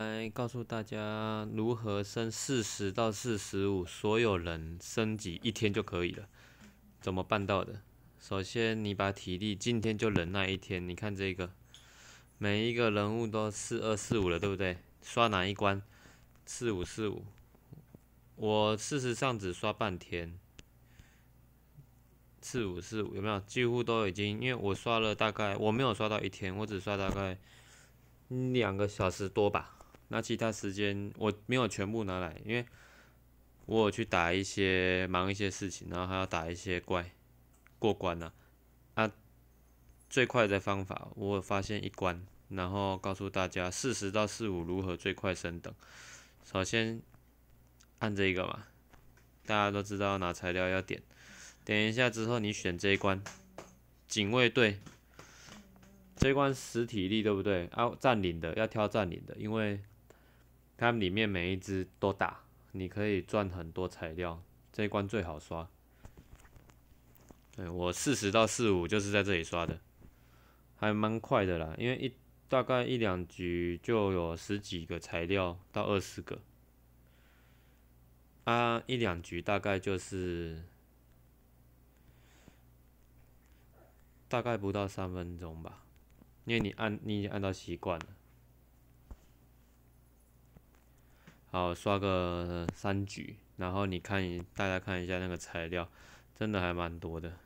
来告诉大家如何升40到45，所有人升级1天就可以了。怎么办到的？首先，你把体力今天就忍耐1天。你看这个，每一个人物都42、45了，对不对？刷哪一关？45、45。我事实上只刷半天，45、45有没有？几乎都已经，因为我刷了大概，我没有刷到1天，我只刷大概2个小时多吧。那其他时间我没有全部拿来，因为我有去打一些忙一些事情，然后还要打一些怪过关啊。最快的方法我有发现一关，然后告诉大家40到45如何最快升等。首先按这个嘛，大家都知道拿材料要点，点一下之后你选这一关，警卫队。这一关实体力对不对？占领的要挑占领的，因为它里面每一只都打，你可以赚很多材料。这一关最好刷。对，我40到45就是在这里刷的，还蛮快的啦，因为大概1、2局就有10几个材料到20个。1、2局大概就是大概不到3分钟吧，因为你已经按到习惯了。好，刷个3局，然后大家看一下那个材料，真的还蛮多的。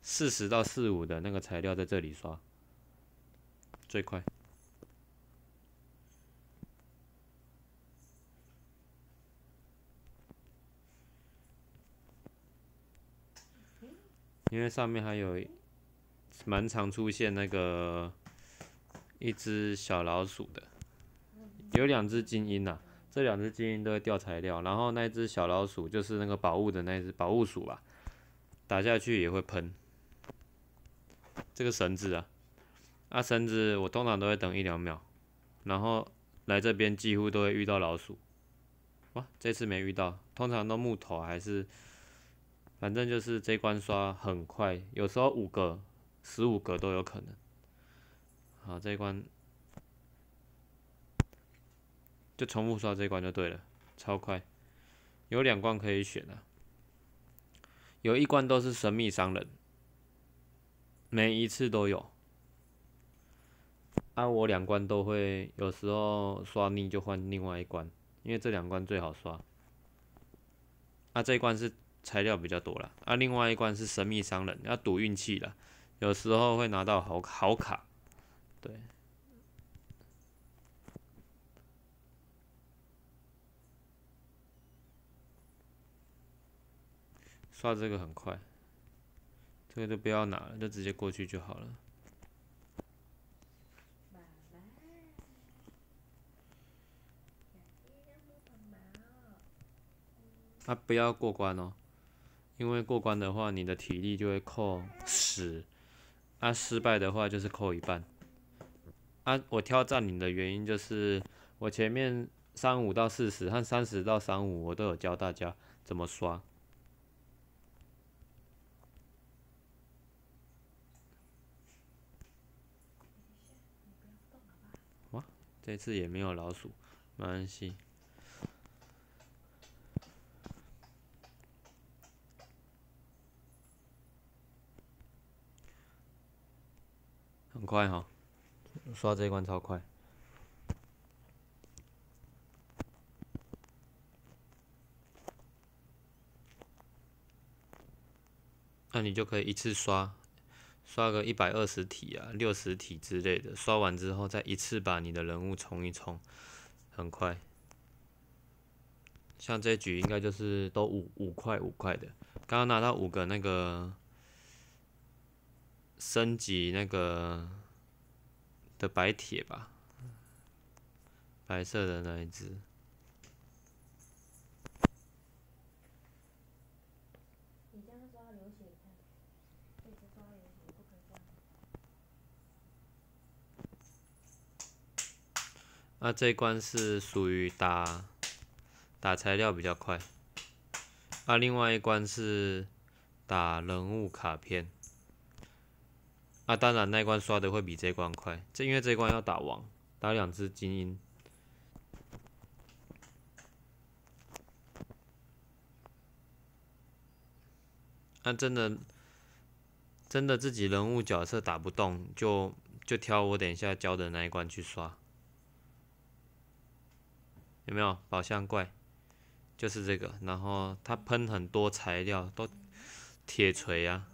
40到45的那个材料在这里刷，最快。因为上面还有蛮常出现那个一只小老鼠的，有2只精英啊，这2只精英都会掉材料，然后那只小老鼠就是那个宝物的那只宝物鼠吧，打下去也会喷。这个绳子绳子我通常都会等1、2秒，然后来这边几乎都会遇到老鼠。哇，这次没遇到，通常都木头还是，反正就是这关刷很快，有时候5个、15个都有可能。好，这一关就重复刷这一关就对了，超快。有2关可以选啊，有1关都是神秘商人，每一次都有。我2关都会，有时候刷腻就换另外1关，因为这2关最好刷。这一关是材料比较多啦，另外1关是神秘商人，要赌运气啦，有时候会拿到好卡，对。刷这个很快，这个就不要拿了，就直接过去就好了。不要过关哦，因为过关的话，你的体力就会扣10，失败的话就是扣1半。我挑占领的原因就是我前面35到40和30到35我都有教大家怎么刷。哇，这次也没有老鼠，没关系。很快哈，刷这一关超快。那你就可以一次刷个120体啊、60体之类的，刷完之后再一次把你的人物冲一冲，很快。像这局应该就是都5块的，刚刚拿到5个那个升级那个的白铁吧，白色的那一只。这一关是属于打材料比较快，另外一关是打人物卡片。当然那一关刷的会比这一关快，因为这一关要打王，打2只精英。那真的自己人物角色打不动，就挑我等一下教的那一关去刷。有没有宝箱怪？就是这个，然后它喷很多材料，都铁锤啊。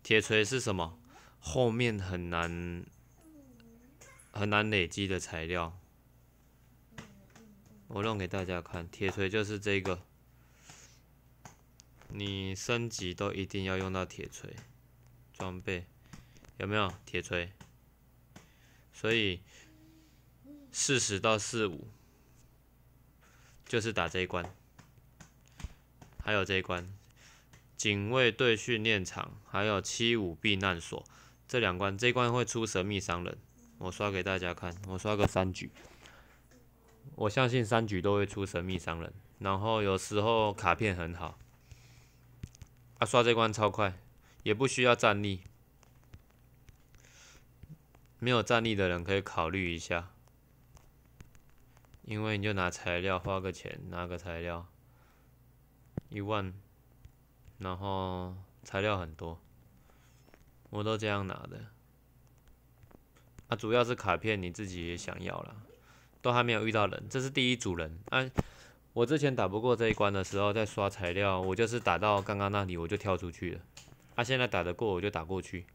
铁锤是什么？后面很难累积的材料。我弄给大家看，铁锤就是这个，你升级都一定要用到铁锤。装备有没有铁锤？所以40到45就是打这一关，还有这一关。警卫队训练场，还有75避难所，这2关，这一关会出神秘商人。我刷给大家看，我刷个3局，我相信3局都会出神秘商人。然后有时候卡片很好，刷这关超快，也不需要战力。没有战力的人可以考虑一下，因为你就拿材料，花个钱拿个材料，1万。然后材料很多，我都这样拿的。主要是卡片你自己也想要啦，都还没有遇到人，这是第1组人。我之前打不过这一关的时候，在刷材料，我就是打到刚刚那里我就跳出去了。现在打得过我就打过去。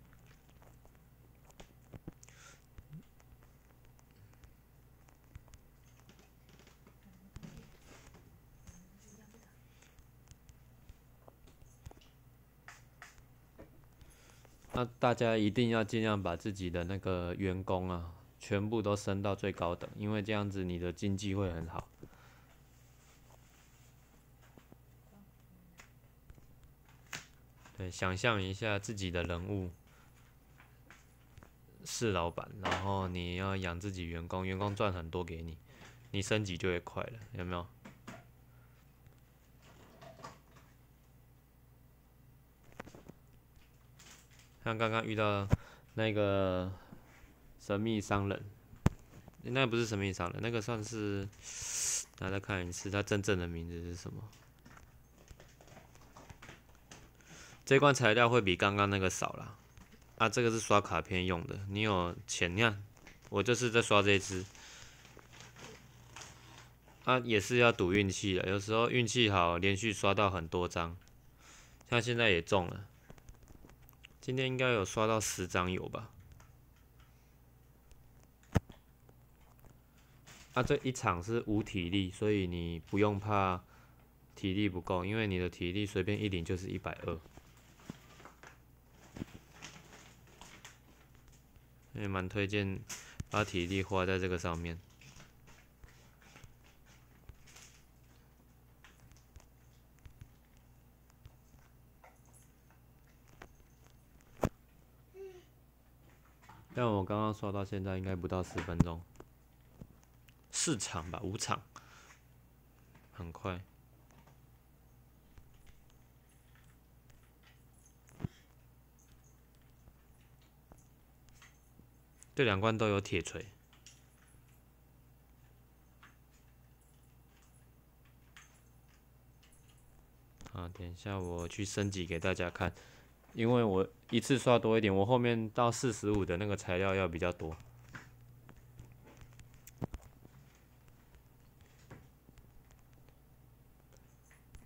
那大家一定要尽量把自己的那个员工啊，全部都升到最高等，因为这样子你的经济会很好。对，想象一下自己的人物是老板，然后你要养自己员工，员工赚很多给你，你升级就会快了，有没有？像刚刚遇到那个神秘商人，那不是神秘商人，那个算是，大家看一次，他真正的名字是什么？这关材料会比刚刚那个少啦，这个是刷卡片用的，你有钱，你看，我就是在刷这只，也是要赌运气的，有时候运气好，连续刷到很多张，像现在也中了。今天应该有刷到10张有吧？这一场是无体力，所以你不用怕体力不够，因为你的体力随便一领就是120。也蛮推荐把体力花在这个上面。但我刚刚刷到现在应该不到10分钟，4场吧，5场，很快。这2关都有铁锤。等一下我去升级给大家看，因为我一次刷多一点，我后面到45的那个材料要比较多。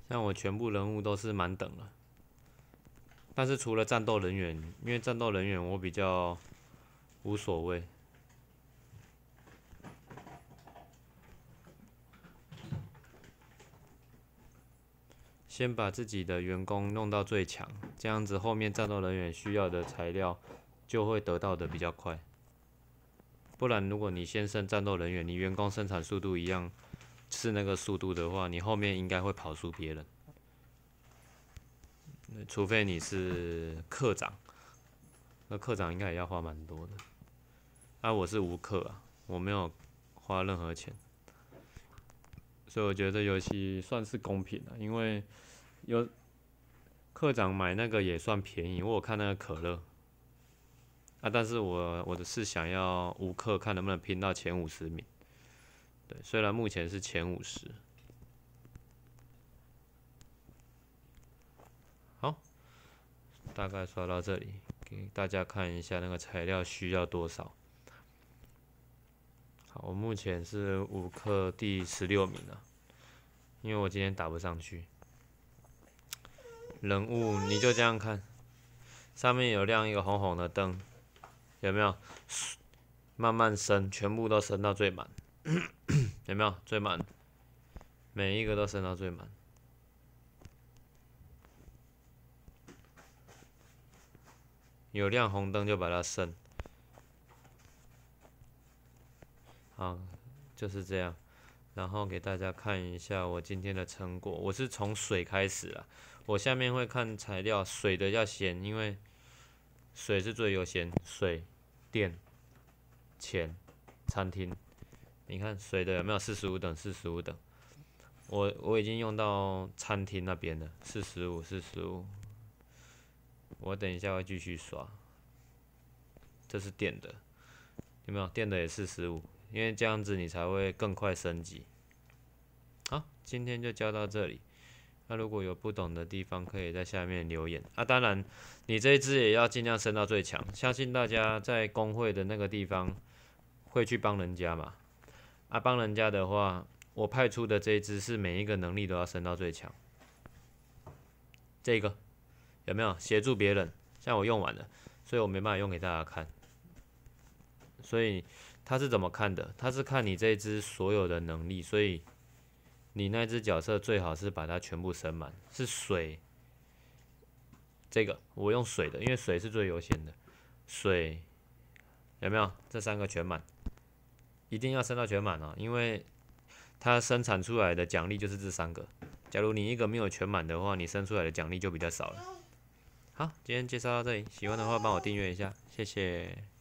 像我全部人物都是满等了，但是除了战斗人员，因为战斗人员我比较无所谓。先把自己的员工弄到最强，这样子后面战斗人员需要的材料就会得到的比较快。不然，如果你先升战斗人员，你员工生产速度一样是那个速度的话，你后面应该会跑输别人。除非你是课长，那课长应该也要花蛮多的。我是无课我没有花任何钱，所以我觉得这游戏算是公平的，因为有课长买那个也算便宜，我有看那个可乐，啊，但是我的是想要无氪看能不能拼到前50名。对，虽然目前是前50。好，大概刷到这里，给大家看一下那个材料需要多少。好，我目前是无氪第16名了，因为我今天打不上去。人物你就这样看，上面有亮一个红红的灯，有没有？慢慢升，全部都升到最满，有没有？最满，每一个都升到最满。有亮红灯就把它升。好，就是这样。然后给大家看一下我今天的成果，我是从水开始啦。我下面会看材料，水的要先，因为水是最优先。水、电、钱、餐厅，你看水的有没有45等？45等。我已经用到餐厅那边了，45。我等一下会继续刷。这是电的，有没有？电的也45，因为这样子你才会更快升级。好，今天就教到这里。那如果有不懂的地方，可以在下面留言啊。当然，你这一支也要尽量升到最强。相信大家在工会的那个地方会去帮人家嘛。啊，帮人家的话，我派出的这一支是每一个能力都要升到最强。这个有没有协助别人？像我用完了，所以我没办法用给大家看。所以他是怎么看的？他是看你这一支所有的能力，所以你那只角色最好是把它全部升满。是水，这个我用水的，因为水是最优先的。水有没有？这3个全满，一定要升到全满哦，因为它生产出来的奖励就是这3个。假如你一个没有全满的话，你生出来的奖励就比较少了。好，今天介绍到这里，喜欢的话帮我订阅一下，谢谢。